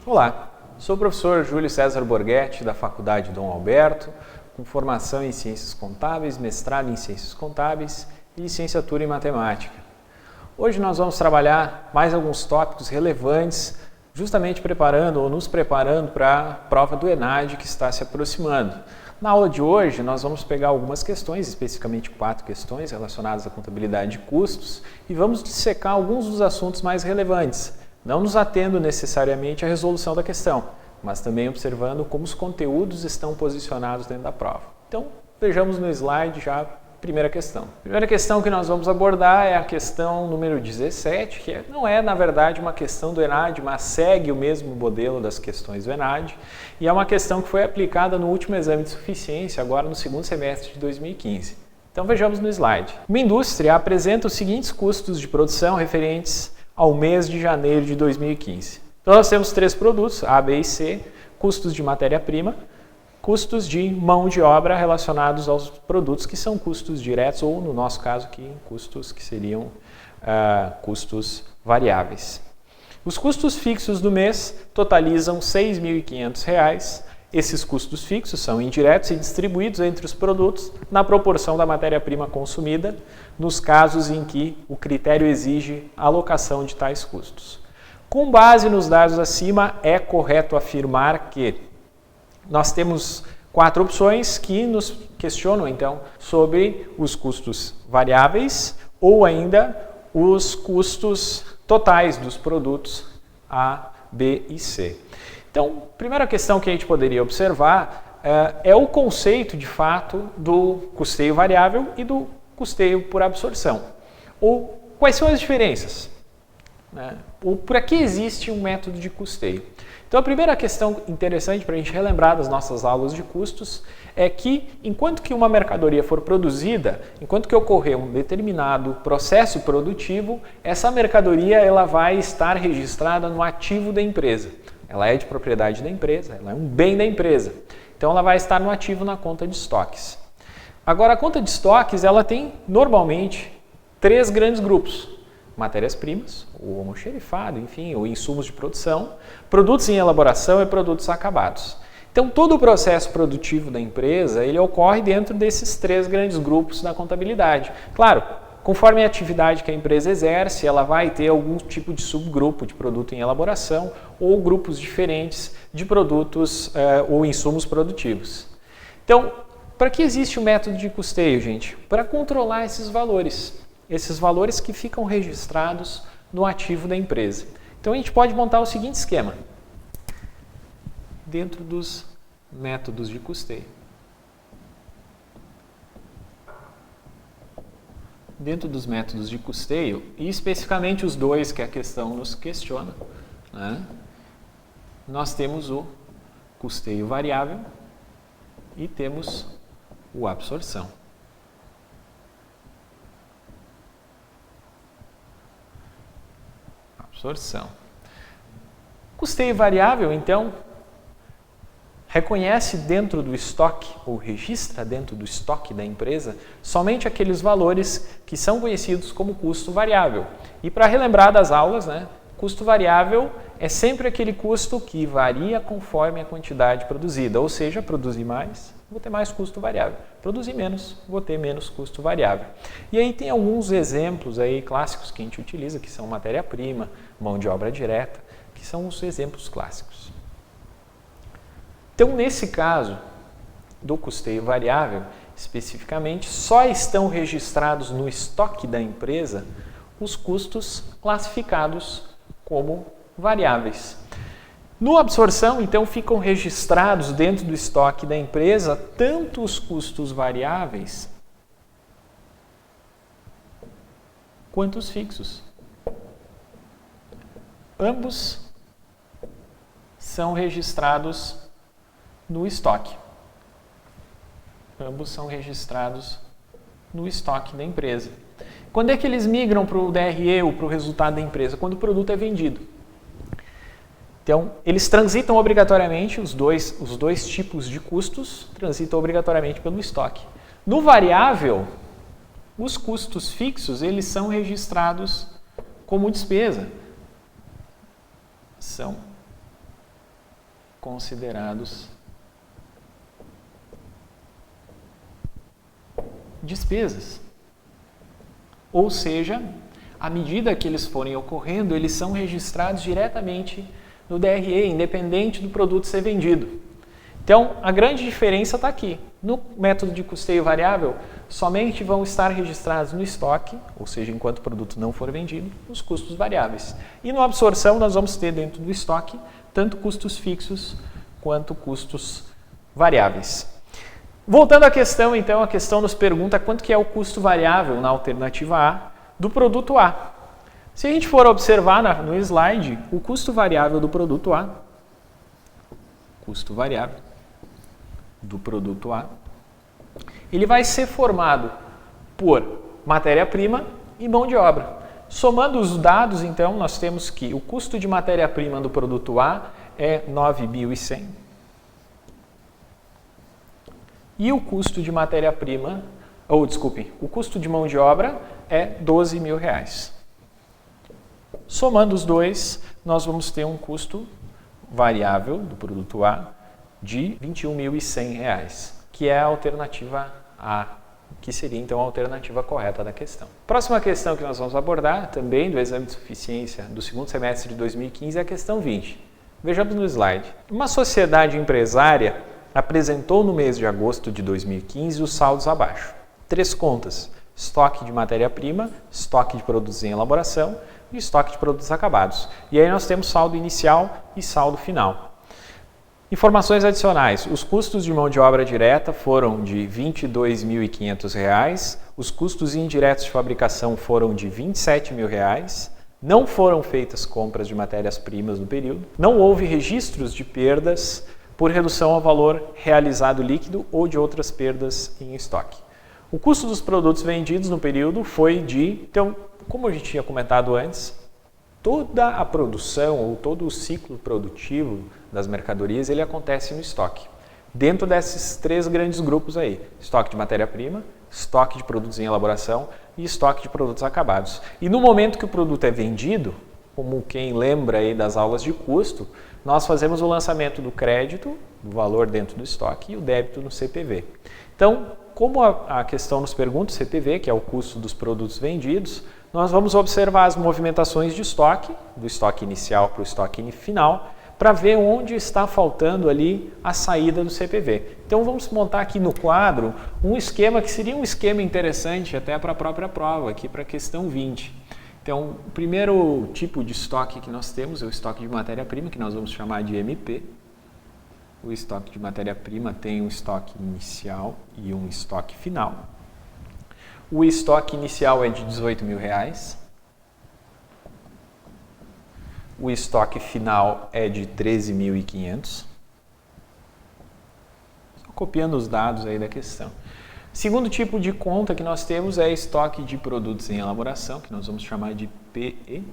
Olá, sou o professor Júlio César Borghetti, da Faculdade Dom Alberto, com formação em Ciências Contábeis, mestrado em Ciências Contábeis e licenciatura em Matemática. Hoje nós vamos trabalhar mais alguns tópicos relevantes, justamente nos preparando para a prova do ENAD que está se aproximando. Na aula de hoje nós vamos pegar algumas questões, especificamente 4 questões relacionadas à contabilidade de custos, e vamos dissecar alguns dos assuntos mais relevantes, não nos atendo necessariamente à resolução da questão, mas também observando como os conteúdos estão posicionados dentro da prova. Então, vejamos no slide já a primeira questão. A primeira questão que nós vamos abordar é a questão número 17, que não é, na verdade, uma questão do ENAD, mas segue o mesmo modelo das questões do ENAD, e é uma questão que foi aplicada no último exame de suficiência, agora no segundo semestre de 2015. Então, vejamos no slide. Uma indústria apresenta os seguintes custos de produção referentes ao mês de janeiro de 2015. Então, nós temos 3 produtos, A, B e C, custos de matéria-prima, custos de mão de obra relacionados aos produtos que são custos diretos ou, no nosso caso aqui, custos que seriam custos variáveis. Os custos fixos do mês totalizam R$ 6.500. Esses custos fixos são indiretos e distribuídos entre os produtos na proporção da matéria-prima consumida, nos casos em que o critério exige a alocação de tais custos. Com base nos dados acima, é correto afirmar que nós temos 4 opções que nos questionam, então, sobre os custos variáveis ou ainda os custos totais dos produtos A, B e C. Então, a primeira questão que a gente poderia observar é o conceito, de fato, do custeio variável e do custeio por absorção. Ou quais são as diferenças? Ou por que existe um método de custeio? Então, a primeira questão interessante para a gente relembrar das nossas aulas de custos é que, enquanto que uma mercadoria for produzida, enquanto que ocorrer um determinado processo produtivo, essa mercadoria ela vai estar registrada no ativo da empresa. Ela é de propriedade da empresa, ela é um bem da empresa. Então, ela vai estar no ativo na conta de estoques. Agora, a conta de estoques ela tem, normalmente, 3 grandes grupos. Matérias-primas, o almoxerifado, enfim, ou insumos de produção, produtos em elaboração e produtos acabados. Então, todo o processo produtivo da empresa, ele ocorre dentro desses 3 grandes grupos da contabilidade. Claro, conforme a atividade que a empresa exerce, ela vai ter algum tipo de subgrupo de produto em elaboração ou grupos diferentes de produtos ou insumos produtivos. Então, para que existe o método de custeio, gente? Para controlar esses valores que ficam registrados no ativo da empresa. Então, a gente pode montar o seguinte esquema dentro dos métodos de custeio. Dentro dos métodos de custeio, e especificamente os 2 que a questão nos questiona, nós temos o custeio variável e temos o absorção. Custeio variável, então, reconhece dentro do estoque, ou registra dentro do estoque da empresa, somente aqueles valores que são conhecidos como custo variável. E para relembrar das aulas, custo variável é sempre aquele custo que varia conforme a quantidade produzida, ou seja, produzir mais, vou ter mais custo variável. Produzir menos, vou ter menos custo variável. E aí tem alguns exemplos aí clássicos que a gente utiliza, que são matéria-prima, mão de obra direta, que são os exemplos clássicos. Então, nesse caso do custeio variável, especificamente, só estão registrados no estoque da empresa os custos classificados como variáveis. No absorção, então, ficam registrados dentro do estoque da empresa tanto os custos variáveis quanto os fixos. Ambos são registrados no estoque. Ambos são registrados no estoque da empresa. Quando é que eles migram para o DRE ou para o resultado da empresa? Quando o produto é vendido. Então, eles transitam obrigatoriamente, os dois tipos de custos transitam obrigatoriamente pelo estoque. No variável, os custos fixos, eles são registrados como despesa. São considerados despesas. Ou seja, à medida que eles forem ocorrendo, eles são registrados diretamente no DRE, independente do produto ser vendido. Então, a grande diferença está aqui. No método de custeio variável, somente vão estar registrados no estoque, ou seja, enquanto o produto não for vendido, os custos variáveis. E no absorção, nós vamos ter dentro do estoque tanto custos fixos quanto custos variáveis. Voltando à questão, então, a questão nos pergunta quanto que é o custo variável na alternativa A do produto A. Se a gente for observar no slide, o custo variável do produto A, ele vai ser formado por matéria-prima e mão de obra. Somando os dados, então, nós temos que o custo de matéria-prima do produto A é 9.100 e o custo de matéria-prima, o custo de mão de obra é R$12.000. Somando os dois, nós vamos ter um custo variável do produto A de R$21.100, que é a alternativa A, que seria então a alternativa correta da questão. Próxima questão que nós vamos abordar, também do exame de suficiência do segundo semestre de 2015, é a questão 20. Vejamos no slide. Uma sociedade empresária apresentou no mês de agosto de 2015 os saldos abaixo. 3 contas: estoque de matéria-prima, estoque de produtos em elaboração e estoque de produtos acabados. E aí nós temos saldo inicial e saldo final. Informações adicionais: os custos de mão de obra direta foram de R$ 22.500, os custos indiretos de fabricação foram de R$ 27.000, não foram feitas compras de matérias-primas no período, não houve registros de perdas por redução ao valor realizado líquido ou de outras perdas em estoque. O custo dos produtos vendidos no período foi de... Então, como a gente tinha comentado antes, toda a produção ou todo o ciclo produtivo das mercadorias ele acontece no estoque. Dentro desses 3 grandes grupos aí: estoque de matéria-prima, estoque de produtos em elaboração e estoque de produtos acabados. E no momento que o produto é vendido, como quem lembra aí das aulas de custo, nós fazemos o lançamento do crédito, do valor dentro do estoque, e o débito no CPV. Então, como a questão nos pergunta o CPV, que é o custo dos produtos vendidos, nós vamos observar as movimentações de estoque, do estoque inicial para o estoque final, para ver onde está faltando ali a saída do CPV. Então vamos montar aqui no quadro um esquema que seria um esquema interessante até para a própria prova, aqui para a questão 20. Então, o primeiro tipo de estoque que nós temos é o estoque de matéria-prima, que nós vamos chamar de MP. O estoque de matéria-prima tem um estoque inicial e um estoque final. O estoque inicial é de R$18.000. O estoque final é de 13.500. Só copiando os dados aí da questão. Segundo tipo de conta que nós temos é estoque de produtos em elaboração, que nós vamos chamar de PE,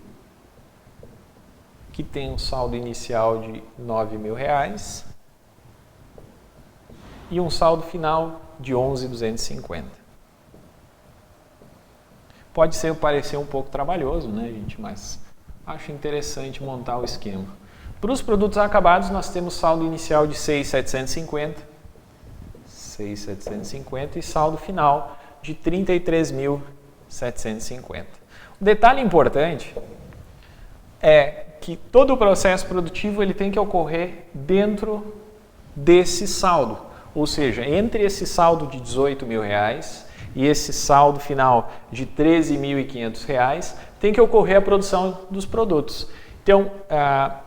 que tem um saldo inicial de R$9.000 e um saldo final de 11.250. Pode parecer um pouco trabalhoso, né, gente? Mas acho interessante montar o esquema. Para os produtos acabados, nós temos saldo inicial de 6.750 e saldo final de 33.750. Um detalhe importante é que todo o processo produtivo ele tem que ocorrer dentro desse saldo, ou seja, entre esse saldo de R$18.000 e esse saldo final de R$13.500 tem que ocorrer a produção dos produtos. Então,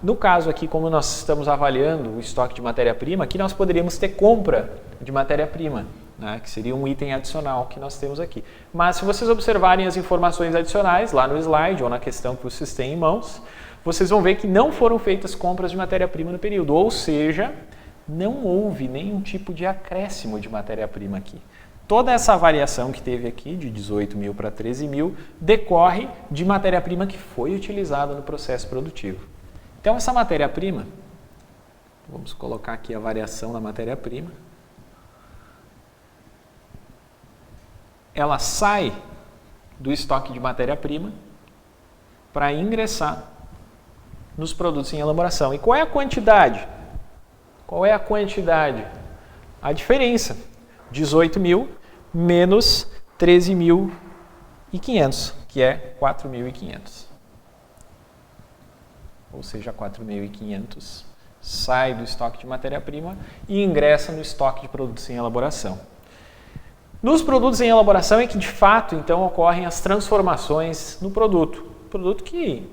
no caso aqui, como nós estamos avaliando o estoque de matéria-prima, aqui nós poderíamos ter compra de matéria-prima, né, que seria um item adicional que nós temos aqui. Mas se vocês observarem as informações adicionais lá no slide ou na questão que vocês têm em mãos, vocês vão ver que não foram feitas compras de matéria-prima no período, ou seja, não houve nenhum tipo de acréscimo de matéria-prima aqui. Toda essa variação que teve aqui, de 18.000 para 13.000, decorre de matéria-prima que foi utilizada no processo produtivo. Então, essa matéria-prima, vamos colocar aqui a variação da matéria-prima, ela sai do estoque de matéria-prima para ingressar nos produtos em elaboração. E qual é a quantidade Qual é a quantidade? A diferença, 18.000 menos 13.500, que é 4.500. Ou seja, 4.500 sai do estoque de matéria-prima e ingressa no estoque de produtos em elaboração. Nos produtos em elaboração é que, de fato, então, ocorrem as transformações no produto. Produto que,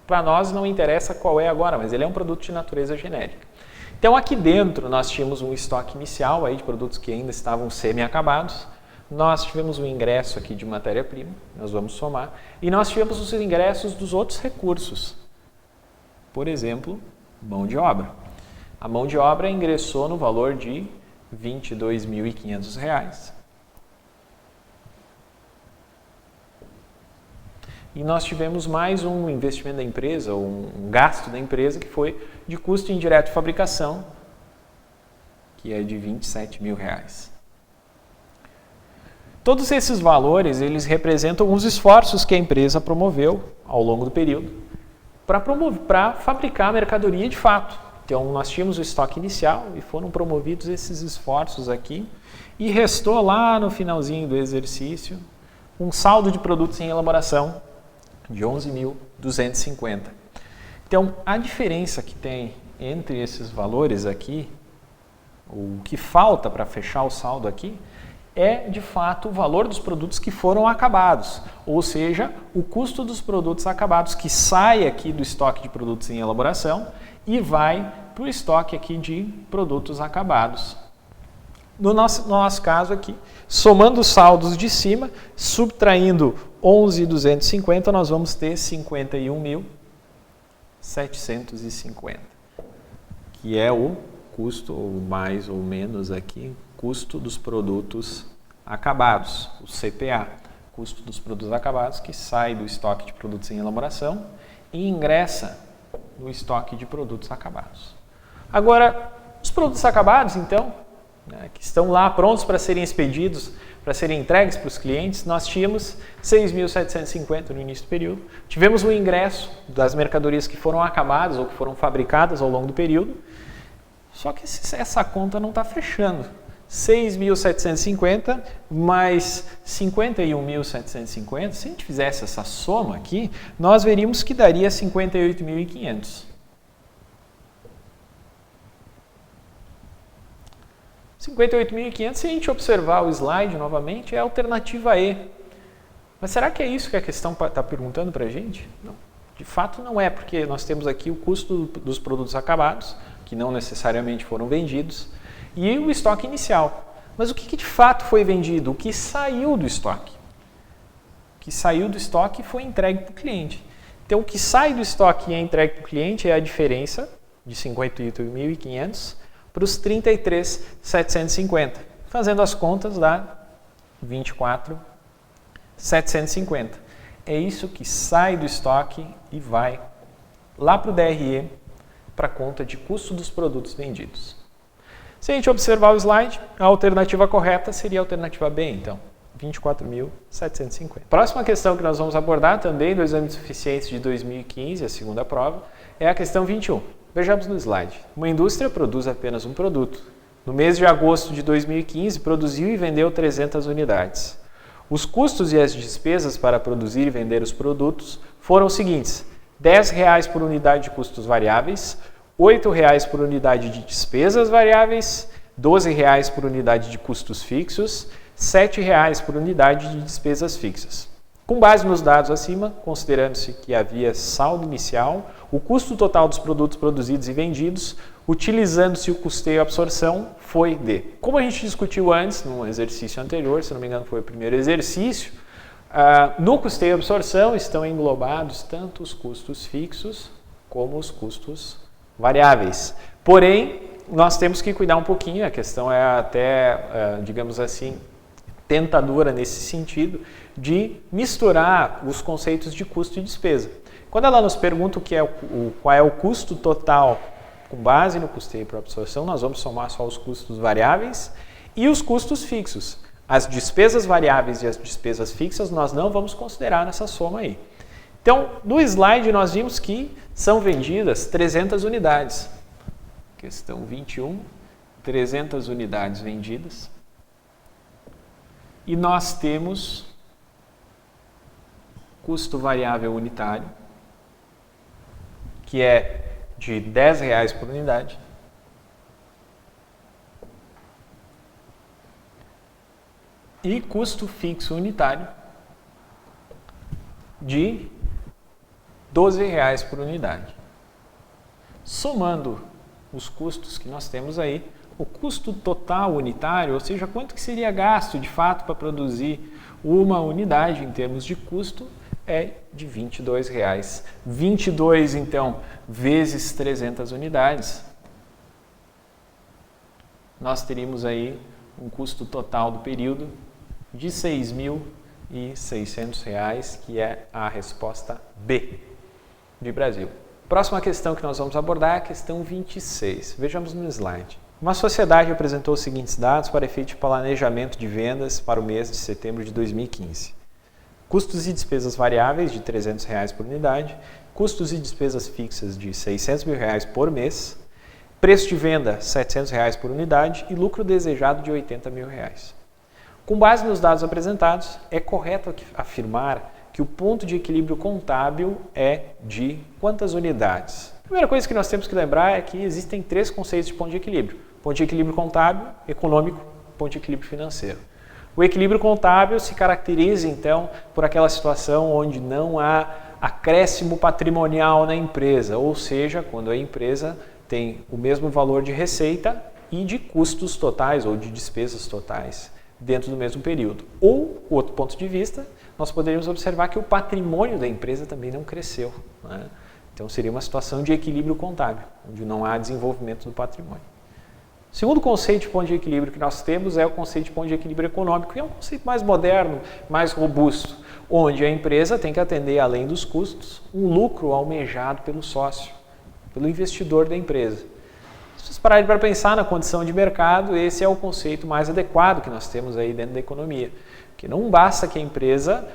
para nós, não interessa qual é agora, mas ele é um produto de natureza genérica. Então, aqui dentro, nós tínhamos um estoque inicial aí de produtos que ainda estavam semi-acabados. Nós tivemos um ingresso aqui de matéria-prima, nós vamos somar. E nós tivemos os ingressos dos outros recursos. Por exemplo, mão de obra. A mão de obra ingressou no valor de R$ 22.500. E nós tivemos mais um investimento da empresa, um gasto da empresa, que foi de custo indireto de fabricação, que é de R$ 27.000. Todos esses valores, eles representam os esforços que a empresa promoveu ao longo do período para fabricar a mercadoria de fato. Então, nós tínhamos o estoque inicial e foram promovidos esses esforços aqui e restou lá no finalzinho do exercício um saldo de produtos em elaboração de 11.250. Então, a diferença que tem entre esses valores aqui, o que falta para fechar o saldo aqui, é de fato o valor dos produtos que foram acabados, ou seja, o custo dos produtos acabados que sai aqui do estoque de produtos em elaboração e vai para o estoque aqui de produtos acabados. No nosso caso aqui, somando os saldos de cima, subtraindo 11.250, nós vamos ter 51.750, que é o custo, ou mais ou menos aqui, custo dos produtos acabados, o CPA, custo dos produtos acabados que sai do estoque de produtos em elaboração e ingressa no estoque de produtos acabados. Agora, os produtos acabados, então, que estão lá prontos para serem expedidos, para serem entregues para os clientes, nós tínhamos 6.750 no início do período. Tivemos um ingresso das mercadorias que foram acabadas ou que foram fabricadas ao longo do período, só que essa conta não está fechando. 6.750 mais 51.750, se a gente fizesse essa soma aqui, nós veríamos que daria 58.500. 58.500, se a gente observar o slide novamente, é a alternativa E. Mas será que é isso que a questão está perguntando para a gente? Não. De fato não é, porque nós temos aqui o custo dos produtos acabados, que não necessariamente foram vendidos, e o estoque inicial. Mas o que de fato foi vendido? O que saiu do estoque? O que saiu do estoque foi entregue para o cliente. Então, o que sai do estoque e é entregue para o cliente é a diferença de 58.500 para os 33.750. Fazendo as contas, dá 24.750. É isso que sai do estoque e vai lá para o DRE, para a conta de custo dos produtos vendidos. Se a gente observar o slide, a alternativa correta seria a alternativa B, então, 24.750. Próxima questão que nós vamos abordar também do exame de suficiência de 2015, a segunda prova, é a questão 21. Vejamos no slide. Uma indústria produz apenas um produto. No mês de agosto de 2015, produziu e vendeu 300 unidades. Os custos e as despesas para produzir e vender os produtos foram os seguintes: R$ 10,00 por unidade de custos variáveis, R$ 8,00 por unidade de despesas variáveis, R$ 12,00 por unidade de custos fixos, R$ 7,00 por unidade de despesas fixas. Com base nos dados acima, considerando-se que havia saldo inicial, o custo total dos produtos produzidos e vendidos, utilizando-se o custeio e absorção, foi de... Como a gente discutiu antes, no exercício anterior, se não me engano foi o primeiro exercício, no custeio e absorção estão englobados tanto os custos fixos como os custos variáveis. Porém, nós temos que cuidar um pouquinho, a questão é até, digamos assim, tentadora nesse sentido, de misturar os conceitos de custo e despesa. Quando ela nos pergunta qual é o custo total com base no custeio por absorção, nós vamos somar só os custos variáveis e os custos fixos. As despesas variáveis e as despesas fixas nós não vamos considerar nessa soma aí. Então, no slide nós vimos que são vendidas 300 unidades. questão 21, 300 unidades vendidas. E nós temos custo variável unitário, que é de R$10 por unidade. E custo fixo unitário de R$12 por unidade. Somando os custos que nós temos aí, o custo total unitário, ou seja, quanto que seria gasto de fato para produzir uma unidade em termos de custo, é de R$22. 22, então, vezes 300 unidades, nós teríamos aí um custo total do período de R$6.600, que é a resposta B de Brasil. Próxima questão que nós vamos abordar é a questão 26. Vejamos no slide. Uma sociedade apresentou os seguintes dados para efeito de planejamento de vendas para o mês de setembro de 2015. Custos e despesas variáveis de R$300 por unidade, custos e despesas fixas de R$600 mil por mês, preço de venda R$700 por unidade e lucro desejado de R$80 mil. Com base nos dados apresentados, é correto afirmar que o ponto de equilíbrio contábil é de quantas unidades? A primeira coisa que nós temos que lembrar é que existem 3 conceitos de ponto de equilíbrio. Ponto de equilíbrio contábil, econômico, ponto de equilíbrio financeiro. O equilíbrio contábil se caracteriza, então, por aquela situação onde não há acréscimo patrimonial na empresa, ou seja, quando a empresa tem o mesmo valor de receita e de custos totais ou de despesas totais dentro do mesmo período. Ou, outro ponto de vista, nós poderíamos observar que o patrimônio da empresa também não cresceu, né? Então seria uma situação de equilíbrio contábil, onde não há desenvolvimento do patrimônio. O segundo conceito de ponto de equilíbrio que nós temos é o conceito de ponto de equilíbrio econômico, que é um conceito mais moderno, mais robusto, onde a empresa tem que atender, além dos custos, um lucro almejado pelo sócio, pelo investidor da empresa. Se vocês pararem para pensar na condição de mercado, esse é o conceito mais adequado que nós temos aí dentro da economia. Que não basta que a empresa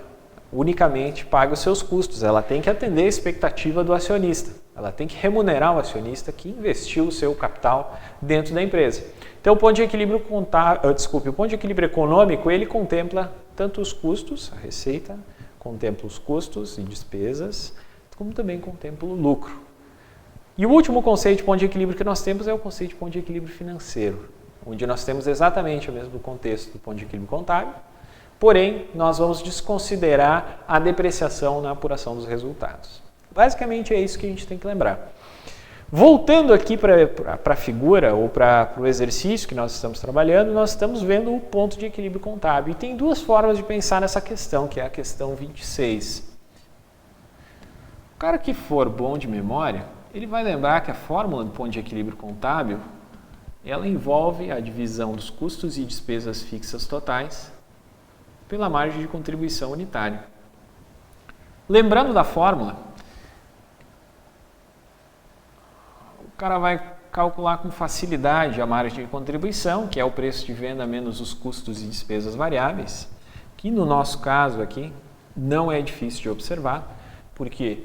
unicamente pague os seus custos, ela tem que atender a expectativa do acionista, ela tem que remunerar o acionista que investiu o seu capital dentro da empresa. Então o ponto de equilíbrio o ponto de equilíbrio econômico, ele contempla tanto os custos, a receita, contempla os custos e despesas, como também contempla o lucro. E o último conceito de ponto de equilíbrio que nós temos é o conceito de ponto de equilíbrio financeiro, onde nós temos exatamente o mesmo contexto do ponto de equilíbrio contábil, porém, nós vamos desconsiderar a depreciação na apuração dos resultados. Basicamente é isso que a gente tem que lembrar. Voltando aqui para a figura ou para o exercício que nós estamos trabalhando, nós estamos vendo o ponto de equilíbrio contábil. E tem 2 formas de pensar nessa questão, que é a questão 26. O cara que for bom de memória, ele vai lembrar que a fórmula do ponto de equilíbrio contábil, ela envolve a divisão dos custos e despesas fixas totais pela margem de contribuição unitária. Lembrando da fórmula, o cara vai calcular com facilidade a margem de contribuição, que é o preço de venda menos os custos e despesas variáveis, que no nosso caso aqui não é difícil de observar, porque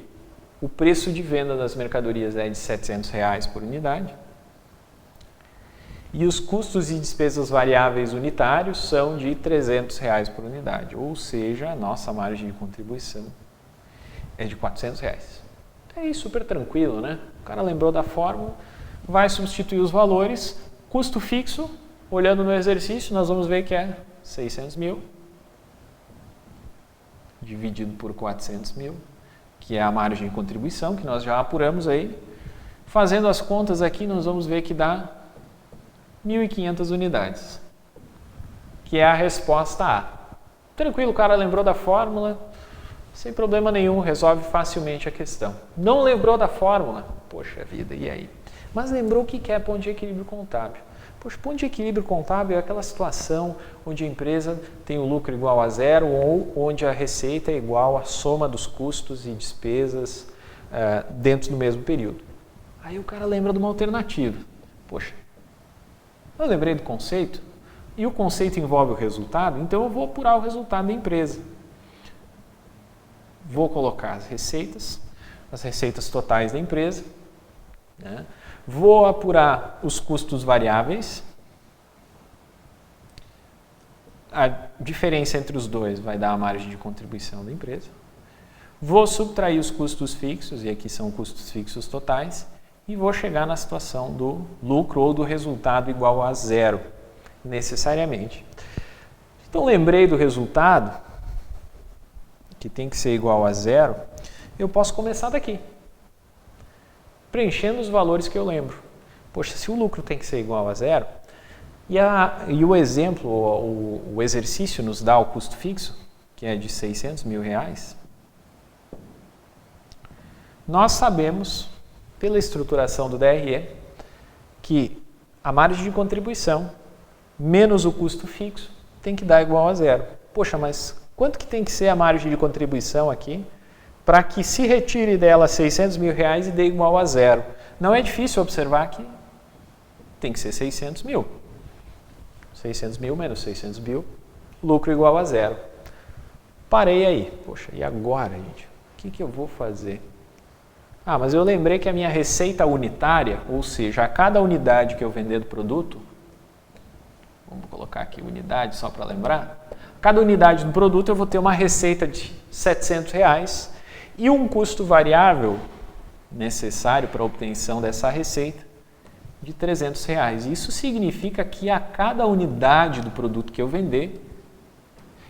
o preço de venda das mercadorias é de R$700 por unidade, e os custos e despesas variáveis unitários são de R$300 por unidade, ou seja, a nossa margem de contribuição é de R$400. É aí super tranquilo, né? O cara lembrou da fórmula, vai substituir os valores, custo fixo, olhando no exercício, nós vamos ver que é 600 mil, dividido por 400 mil, que é a margem de contribuição, que nós já apuramos aí. Fazendo as contas aqui, nós vamos ver que dá 1.500 unidades, que é a resposta A. Tranquilo, o cara lembrou da fórmula, sem problema nenhum, resolve facilmente a questão. Não lembrou da fórmula? Poxa vida, e aí? Mas lembrou o que é ponto de equilíbrio contábil. Poxa, ponto de equilíbrio contábil é aquela situação onde a empresa tem o lucro igual a 0 ou onde a receita é igual à soma dos custos e despesas dentro do mesmo período. Aí o cara lembra de uma alternativa. Poxa, eu lembrei do conceito e o conceito envolve o resultado, então eu vou apurar o resultado da empresa. Vou colocar as receitas totais da empresa né? Vou apurar os custos variáveis. A diferença entre os dois vai dar a margem de contribuição da empresa. Vou subtrair os custos fixos, e aqui são custos fixos totais, e vou chegar na situação do lucro ou do resultado igual a zero, necessariamente. Então, lembrei do resultado, que tem que ser igual a zero, eu posso começar daqui, preenchendo os valores que eu lembro. Poxa, se o lucro tem que ser igual a zero, e o exemplo, o exercício nos dá o custo fixo, que é de R$600 mil, nós sabemos, pela estruturação do DRE, que a margem de contribuição menos o custo fixo tem que dar igual a zero. Poxa, mas quanto que tem que ser a margem de contribuição aqui para que se retire dela R$600 mil e dê igual a zero? Não é difícil observar que tem que ser 600 mil. 600 mil menos 600 mil, lucro igual a zero. Parei aí. Poxa, e agora, gente? O que eu vou fazer? Ah, mas eu lembrei que a minha receita unitária, ou seja, a cada unidade que eu vender do produto, vamos colocar aqui unidade só para lembrar, cada unidade do produto eu vou ter uma receita de R$700 e um custo variável necessário para a obtenção dessa receita de R$300. Isso significa que a cada unidade do produto que eu vender,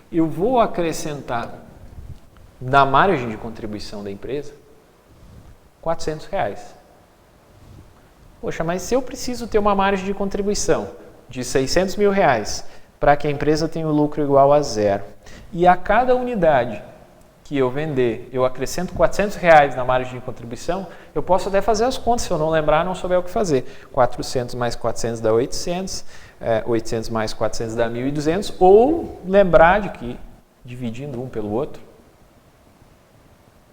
eu vou acrescentar na margem de contribuição da empresa R$400. Poxa, mas se eu preciso ter uma margem de contribuição de R$600 mil para que a empresa tenha o lucro igual a zero, e a cada unidade que eu vender, eu acrescento R$400 na margem de contribuição, eu posso até fazer as contas, se eu não lembrar, não souber o que fazer. 400 mais 400 dá 800, 800 mais 400 dá 1.200, ou lembrar de que, dividindo um pelo outro,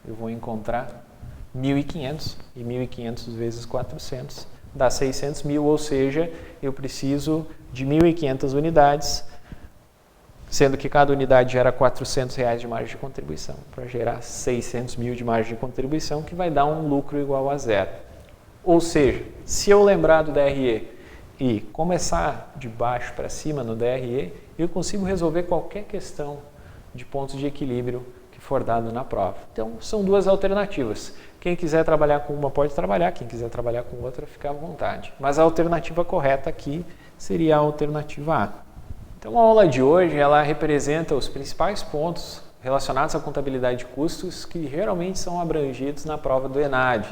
eu vou encontrar 1.500, e 1.500 vezes 400 dá 600 mil, ou seja, eu preciso de 1.500 unidades, sendo que cada unidade gera R$400 de margem de contribuição, para gerar 600 mil de margem de contribuição, que vai dar um lucro igual a zero. Ou seja, se eu lembrar do DRE e começar de baixo para cima no DRE, eu consigo resolver qualquer questão de pontos de equilíbrio que for dado na prova. Então, são duas alternativas. Quem quiser trabalhar com uma pode trabalhar, quem quiser trabalhar com outra fica à vontade. Mas a alternativa correta aqui seria a alternativa A. Então, a aula de hoje ela representa os principais pontos relacionados à contabilidade de custos que geralmente são abrangidos na prova do ENAD.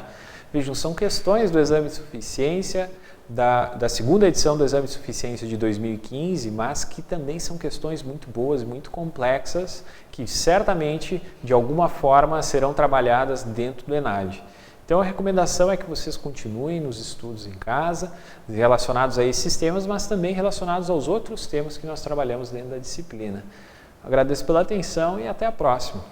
Vejam, são questões do exame de suficiência, da segunda edição do exame de suficiência de 2015, mas que também são questões muito boas, muito complexas, que certamente, de alguma forma, serão trabalhadas dentro do ENAD. Então, a recomendação é que vocês continuem nos estudos em casa, relacionados a esses temas, mas também relacionados aos outros temas que nós trabalhamos dentro da disciplina. Agradeço pela atenção e até a próxima.